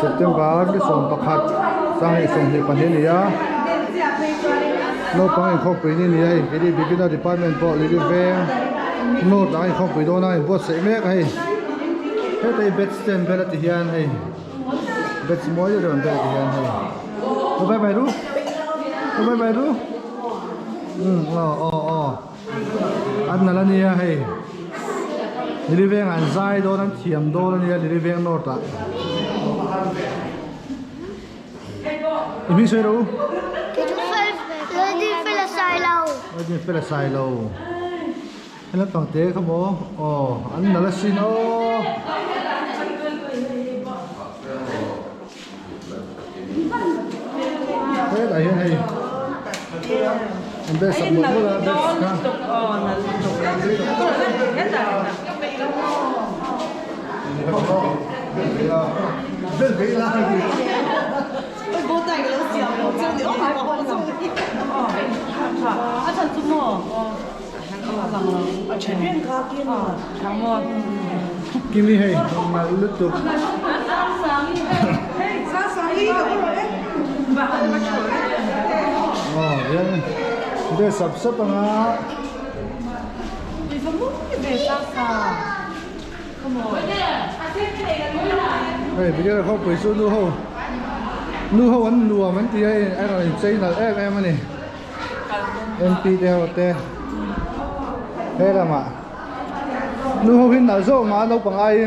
September cái sòng bạc hạt sang cái sòng thì phần thế này á nó bằng cái không phải như này cái đi বিভিন্ন department bộ lý về nó đang không phải đâu này bộ sẽ mấy cái cái tay bet stand bet thì hiện hay bet mỗi giờ đồng bet thì hiện hay nó bay bay ru nó bay bay ru anh là nia hay lý về anh dài đâu anh thiểm đâu anh lý về nó ta mình chơi đâu cái chú phê đi phê là xài lâu đi phê là xài lâu anh là bằng té không bố anh là xin thế là hiện hay em bé sập một bữa là bé bố tay cái lỗ xìu nó chưa được phải bỏ xong thật chứ mà chuyện riêng khác kia mà chẳng mà kim đi hay mà lướt tục vậy bé sập bằng á vì sao muốn cái bé sao không rồi bây giờ không phải số nu hậu anh lùa mình thì anh nói xây là em này MP theo te thế là mà nu hậu hình là số mà đâu bằng ai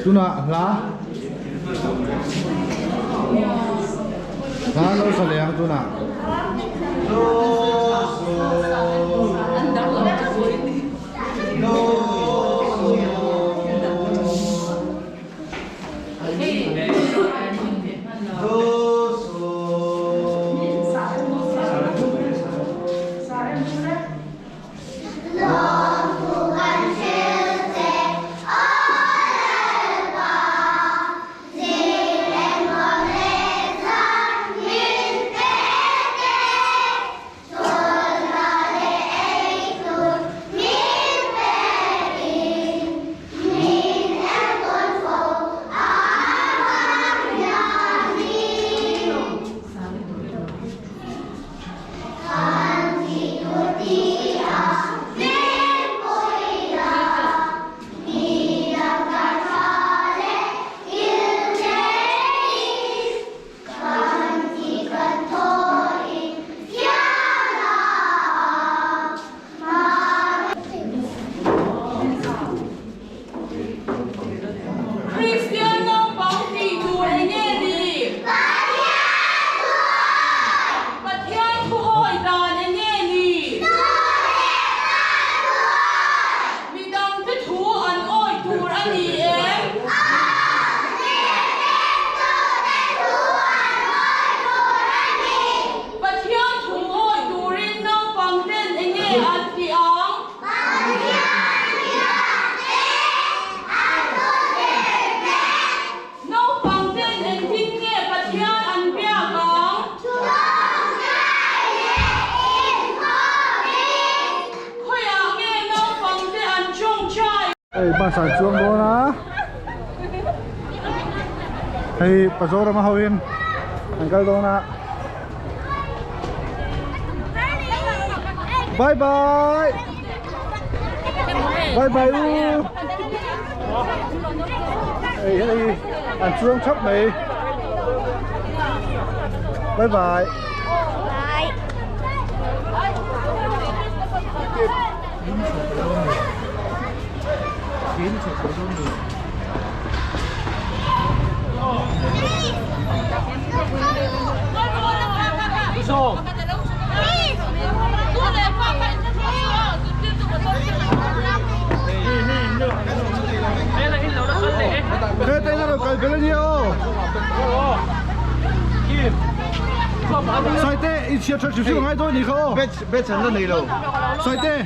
tu nạ lá lâu sờ lẹng tu nạ bà sản xuống bố đó hay bà dô ra mà hầu yên anh cây đô nạ bye bye bye bye u hey anh xuống khắp mày bye bye Bye. cái này nhiều sai tê ít chia cho chỉ số ngay thôi nhỉ không bé chân nó này đâu sai tê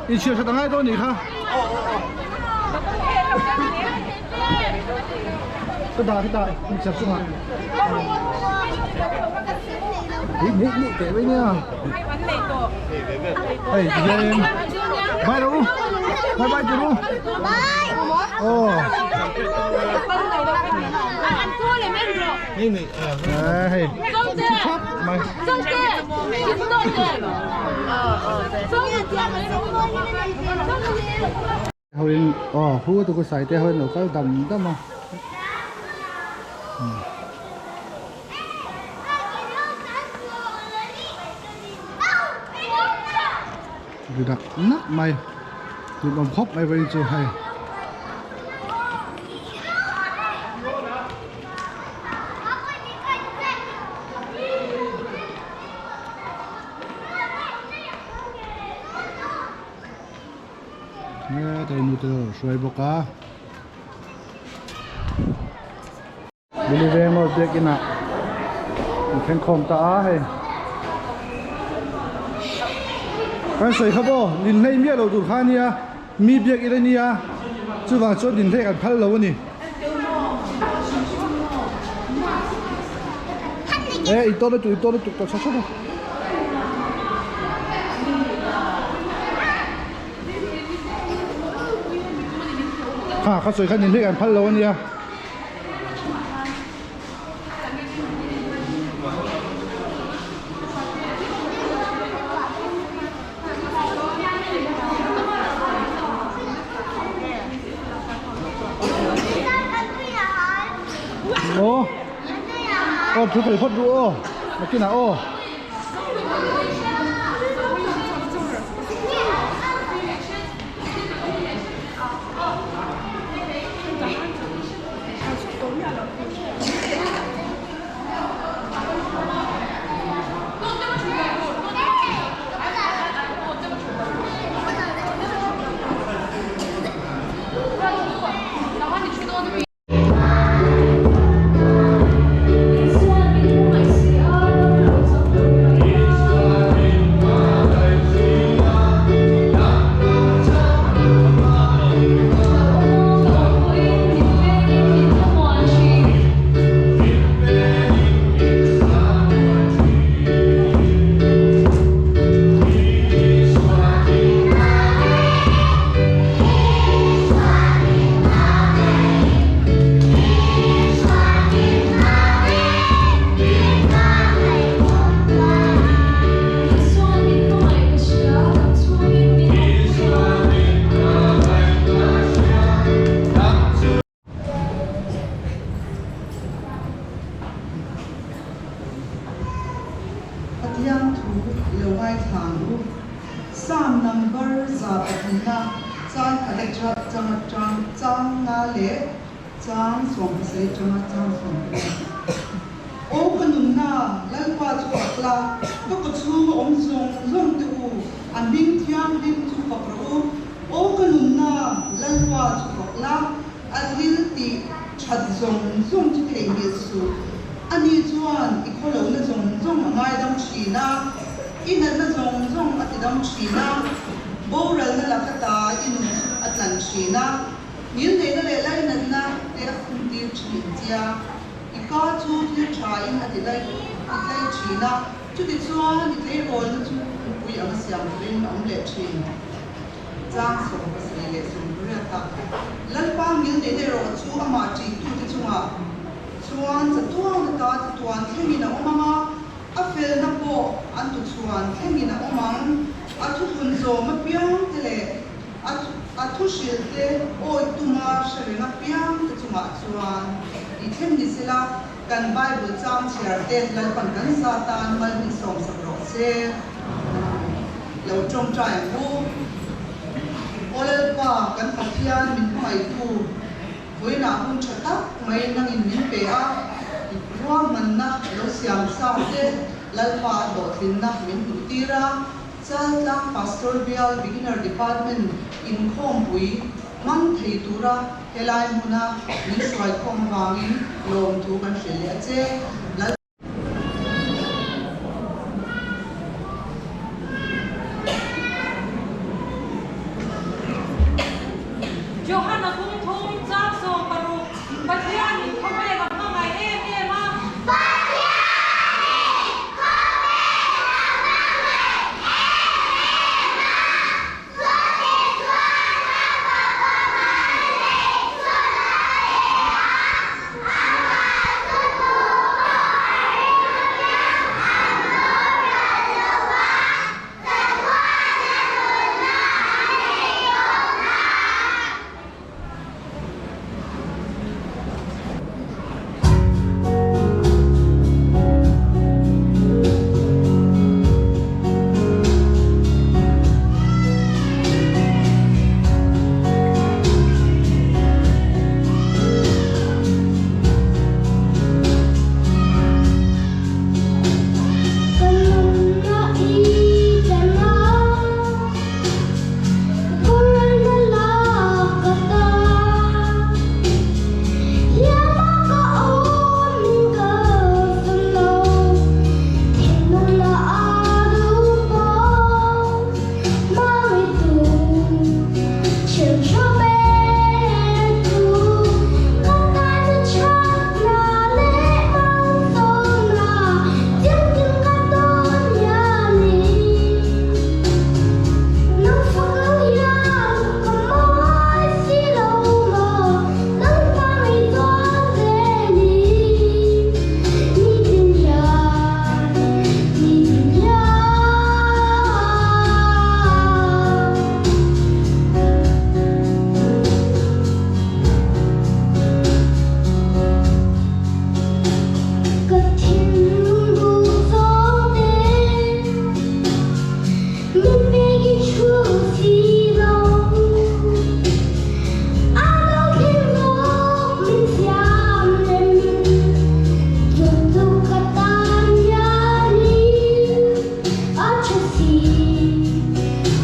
ít chia cho ngay thôi nhỉ không cái đài ít chia số ngay nhị cái với nhau hey em bye đâu bye chú luôn oh anh thua liền mấy rồi. này hey Không chứ. mày Không chứ. Chúng tôi chứ. hồi hú tôi có xài thế hồi nó có đầm đó mà vì đặt nát mày thì bằng khóc mày về cho hay nè đây nu tơ xoay bọc cá đi về một việc cái nào khen không ta hay cái sợi khắp ô nhìn thấy miết đầu tụt khai nia mi việc cái nia chú vào chỗ nhìn thấy cả phát lâu nè ê ít tôi tụt tao sao saoข้าสวยข้านินที่กันพันโลเนี่ยโอ้ทุกคนพอดูโอ้มากินนะโอ้Sam number za pathina chang adekcha chang na le chang som se chang som o kanun na lalpa chu akla to ko chu om zong tu an bing thiam bing chu pakro o kanun na lalpa chu akla adil ti chat zong chu thei yesu ani chuan ikolo na zong angai dam china ina na zong atidam china boral na lakata inu atlan china nin de na le lai na te khunti chhintia ika chu thil tha in atilai china chu ti chuan ni tle rol na chu pui ang siam rin am le chin chang so pasri le sum rata lalpa nin de ro chu ama chi tu ti chunga chuan chatuang na ta tuan themina omama a fel na po an tu chuan thengina omang a thu hun zo ma piang tele a thu shil te oi tuma sharina piang te chunga chuan I them ni sila kan bible chang chiar te lal pan kan satan mal ni som sakro se lo trong trai bu olel pa kan pathian min mai tu voina hun chata mai nang in min pe a ruang man na lo siam sa te lalpa do thin na min tu tira chal lang pastoral beginner department in khom pui mang thei tura helai muna in swai khom wangin lom thu kan hrelia che Johanna cũng thông giáp sổ bà rù bà thế anh không phải gặp nó ngày em á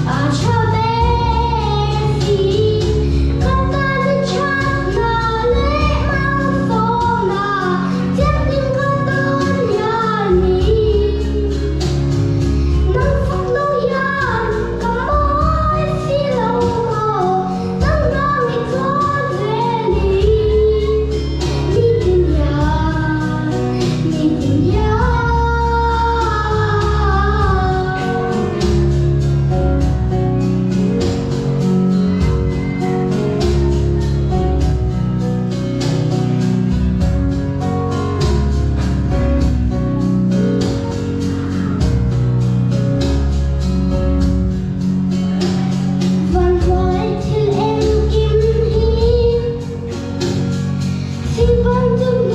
Hãy subscribe cho kênh Ghiền Mì Gõ để không bỏ lỡ